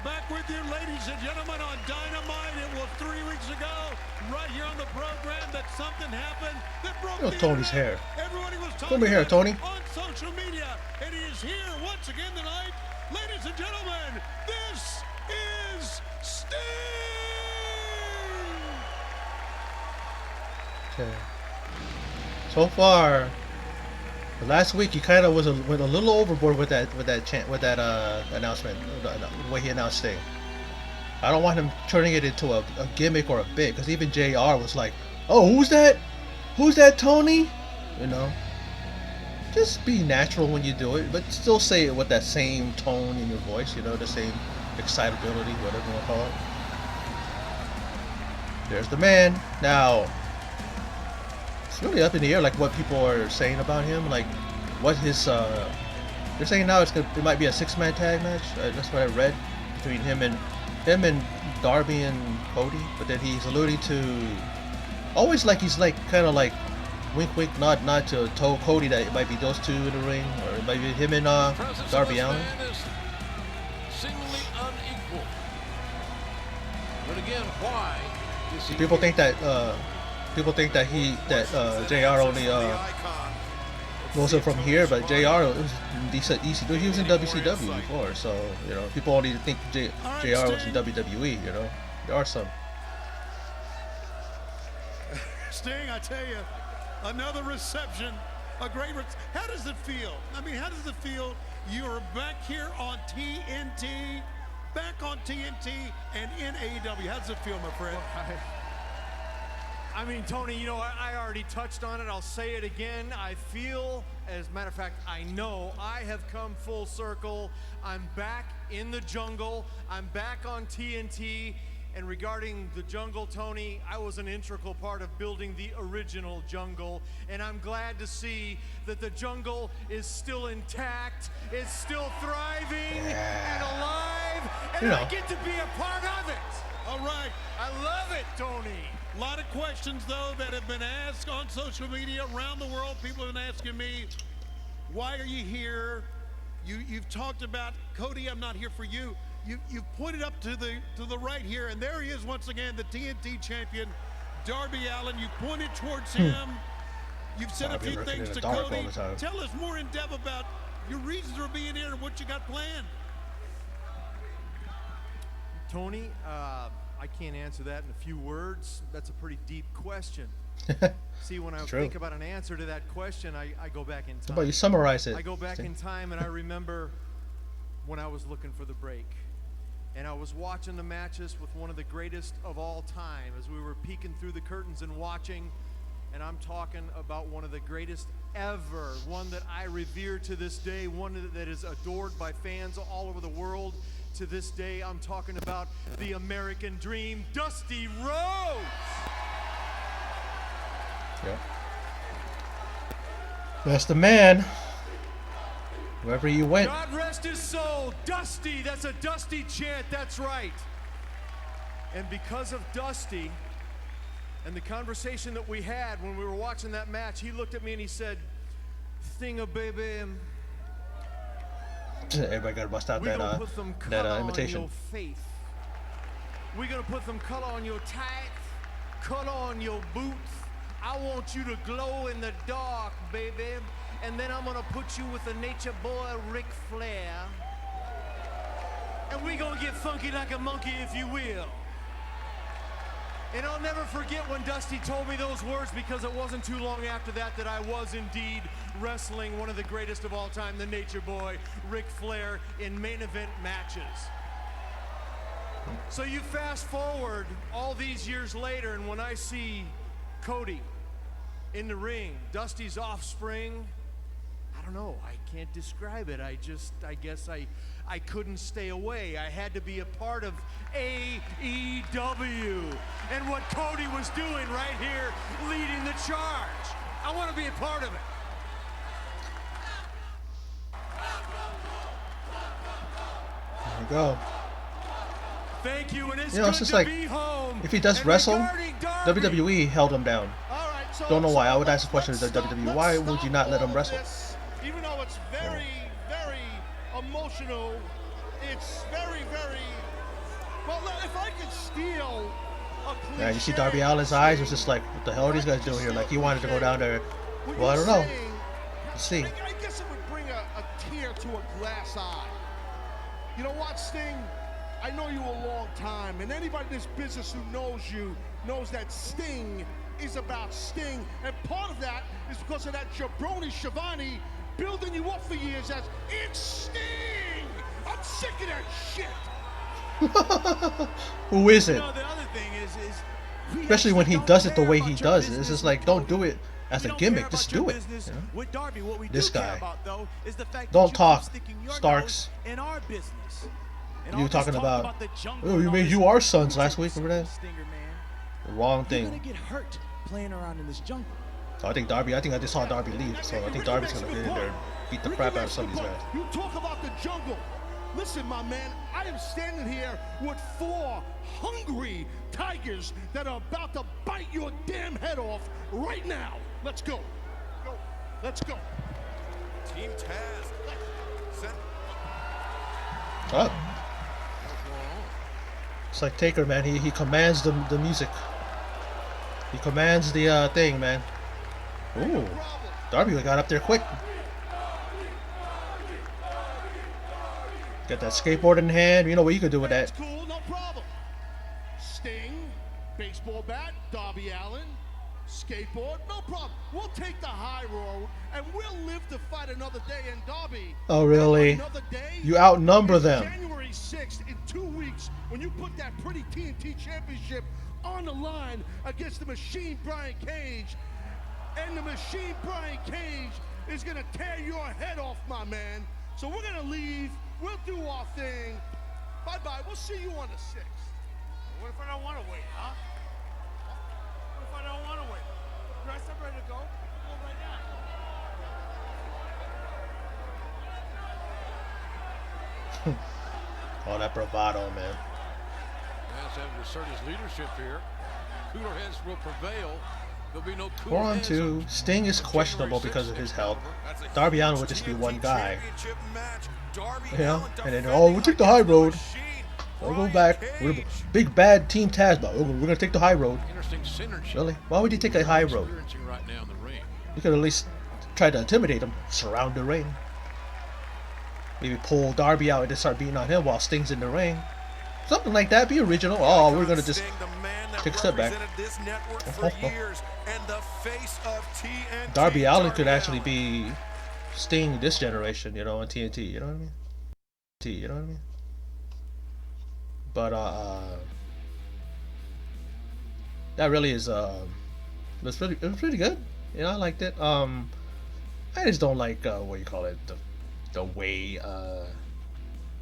back with you, ladies and gentlemen, on Dynamite. It was 3 weeks ago, right here on the program, that something happened that broke the Tony's internet. hair. Everybody was Comb talking your hair, about Tony. it on social media, and he is here once again tonight. Ladies and gentlemen, this is Sting! Okay. So far, last week he kind of went a little overboard with that announcement, the way he announced Sting. I don't want him turning it into a gimmick or a bit, because even JR was like, "Oh, who's that? Who's that, Tony?" You know, just be natural when you do it, but still say it with that same tone in your voice. You know, the same excitability, whatever you want to call it. There's the man. Now, it's really up in the air, like what people are saying about him, like what his. They're saying now it might be a 6-man tag match. That's what I read, between him and Darby and Cody. But then he's alluding to, always like he's like kind of like wink wink nod nod to Cody that it might be those two in the ring, or it might be him and Darby Allin. Seemingly unequal. But again, why? People think that JR only knows it from here, but JR was decent. He was in WCW before, so you know people only think JR was in WWE. You know, there are some. Sting, I tell you, another reception, a great. How does it feel? I mean, how does it feel? You are back here on TNT, and in AEW. How does it feel, my friend? I mean, Tony, you know, I already touched on it. I'll say it again. I feel, as a matter of fact, I know I have come full circle. I'm back in the jungle. I'm back on TNT. And regarding the jungle, Tony, I was an integral part of building the original jungle. And I'm glad to see that the jungle is still intact, it's still thriving and alive, and I get to be a part of it. All right. I love it, Tony. A lot of questions, though, that have been asked on social media around the world. People have been asking me, why are you here? You've talked about, Cody, I'm not here for you. You've pointed up to the right here, and there he is once again, the TNT champion, Darby Allin. You pointed towards him. You've said a few things to Cody. Tell us more in depth about your reasons for being here and what you got planned. Tony, I can't answer that in a few words. That's a pretty deep question. See, when I think about an answer to that question, I go back in time. How about you summarize it? I go back in time, and I remember when I was looking for the break. And I was watching the matches with one of the greatest of all time as we were peeking through the curtains and watching. And I'm talking about one of the greatest ever, one that I revere to this day, one that is adored by fans all over the world to this day. I'm talking about the American Dream, Dusty Rhodes. Yeah. That's the man. Wherever you went. God rest his soul. Dusty. That's a Dusty chant. That's right. And because of Dusty and the conversation that we had when we were watching that match, he looked at me and he said, "Thinga, baby. Everybody got to bust out that imitation. Your faith. We're going to put some color on your tights, color on your boots. I want you to glow in the dark, baby. And then I'm gonna put you with the nature boy, Ric Flair. And we gonna get funky like a monkey, if you will. And I'll never forget when Dusty told me those words, because it wasn't too long after that that I was indeed wrestling one of the greatest of all time, the nature boy, Ric Flair, in main event matches. So you fast forward all these years later, and when I see Cody in the ring, Dusty's offspring, I don't know, I can't describe it. I guess I couldn't stay away. I had to be a part of AEW. And what Cody was doing right here, leading the charge. I want to be a part of it. There you go. Thank you, and it's You know, it's just like, if he does wrestle, WWE held him down. So, don't know why. I would ask the question to WWE, why would you not let him wrestle? Even though it's very, very emotional It's very, very. Well, if I could steal a cliche. Yeah, you see Darby Allin's eyes was just like, what the hell are these guys doing here? Like he wanted to go down there. Well, I don't know. Let's see. I guess it would bring a tear to a glass eye. You know what, Sting? I know you a long time, and anybody in this business who knows you knows that Sting is about Sting, and part of that is because of that jabroni Shivani building you up for years as it's Sting. I'm sick of that shit. Who is it? You know, the other thing is we Especially when he don't does it the care way about he your does it. It's business just with like, don't do Cody. it as We a don't gimmick. care Just about your do it. business You know? with Darby. What we This do care guy. about, though, is the fact Don't that talk, you keep sticking your Starks. nose in our business. And You all this talking talk about, the jungle oh, and you all made this, you our sons you last take week, remember that? Stinger, man. The wrong You're gonna thing. get hurt playing around in this jungle. So I think I just saw Darby leave, so I think Darby's gonna get in there and beat the crap out of some of these guys. You talk about the jungle. Listen, my man, I am standing here with 4 hungry tigers that are about to bite your damn head off right now. Let's go. Go. Let's go. Team Taz. Send Oh. It's like Taker, man. He commands the music. He commands the thing, man. Ooh, Darby got up there quick. Got that skateboard in hand. You know what you could do with that. That's cool, no problem. Sting, baseball bat, Darby Allin, skateboard, no problem. We'll take the high road and we'll live to fight another day. And Darby. Oh, really? Another day You outnumber is them. January 6th, in 2 weeks, when you put that pretty TNT championship on the line against the Machine Brian Cage. And the Machine Brian Cage is going to tear your head off, my man. So we're going to leave. We'll do our thing. Bye-bye. We'll see you on the 6th. What if I don't want to wait, huh? What if I don't want to wait? Dress up, ready to go. Go right now. All that bravado, man. Has having to assert his leadership here. Cooler heads will prevail. There'll be no cooler 4 on heads 2. Sting is questionable because of his health. Darby Allin would just be one guy. Yeah, and then we took the high road. We'll go back. We're the big bad Team Taz, but we're gonna take the high road. Interesting synergy. Really? Why would you take a high road? Experiencing right now in the ring. You could at least try to intimidate him, surround the ring. Maybe pull Darby out and just start beating on him while Sting's in the ring. Something like that. Be original. Oh, we're gonna just take a step back. Darby Allin could actually be Sting this generation, you know, on TNT. You know what I mean? You know what I mean? But that really is it was pretty good. You know, I liked it. I just don't like what you call it, the way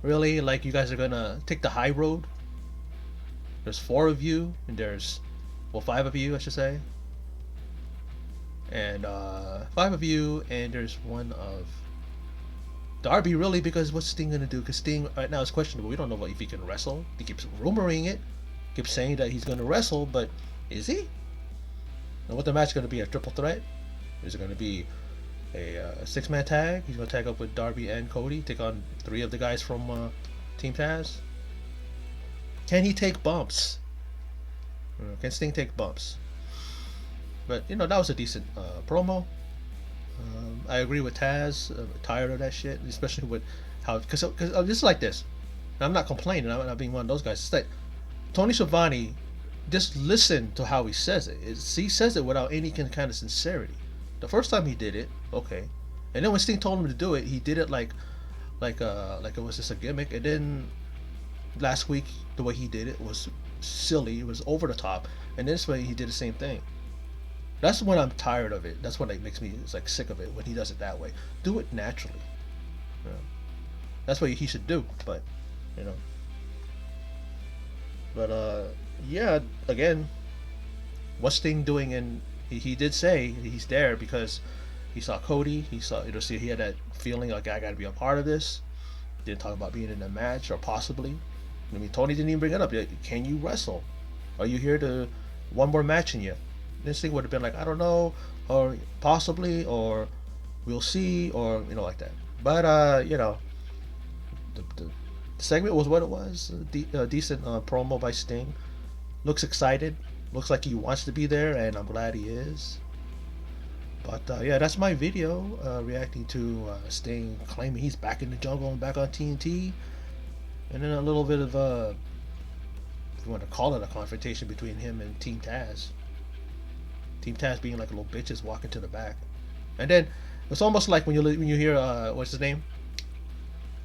really, like, you guys are gonna take the high road. There's 4 of you, and there's 5 of you, I should say. And 5 of you, and there's 1 of Darby, really, because what's Sting gonna do? Because Sting right now is questionable. We don't know if he can wrestle. He keeps rumoring it, keeps saying that he's gonna wrestle, but is he? And what the match gonna be? A triple threat? Is it gonna be a 6-man tag? He's gonna tag up with Darby and Cody, take on 3 of the guys from Team Taz. Can he take bumps? Can Sting take bumps? But you know, that was a decent promo. I agree with Taz. I'm tired of that shit, especially with how because it's like this. And I'm not complaining. I'm not being one of those guys. It's like Tony Schiavone. Just listen to how he says it. He says it without any kind of sincerity. The first time he did it, okay, and then when Sting told him to do it, he did it like it was just a gimmick. And then last week, the way he did it was silly. It was over the top. And this way, he did the same thing. That's when I'm tired of it. That's when it makes me sick of it when he does it that way. Do it naturally. You know? That's what he should do. But you know. But yeah. Again, what's Sting doing? And he did say he's there because he saw Cody. He saw he had that feeling like I got to be a part of this. Didn't talk about being in a match or possibly. I mean, Tony didn't even bring it up. Can you wrestle? Are you here to one more match in you? This thing would have been like, I don't know, or possibly, or we'll see, or like that. But you know, the The segment was what it was. A decent promo by Sting. Looks excited. Looks like he wants to be there, and I'm glad he is. But yeah, that's my video reacting to Sting claiming he's back in the jungle and back on TNT. And then a little bit of if you want to call it a confrontation between him and Team Taz. Team Taz being like little bitches walking to the back. And then it's almost like when you hear what's his name?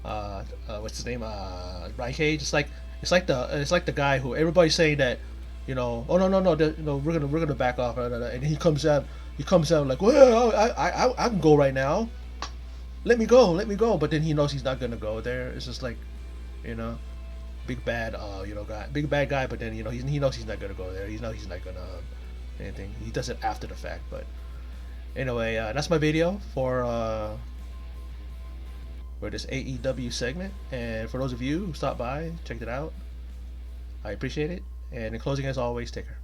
Brian Cage. It's like the guy who everybody's saying that, you know, oh no, we're gonna back off, and he comes out like, well, I can go right now. Let me go. But then he knows he's not gonna go there. It's just like, you know, big bad guy. But then, you know, he knows he's not gonna go there. He knows he's not gonna anything. He does it after the fact. But anyway, that's my video for this AEW segment. And for those of you who stopped by, checked it out, I appreciate it. And in closing, as always, take care.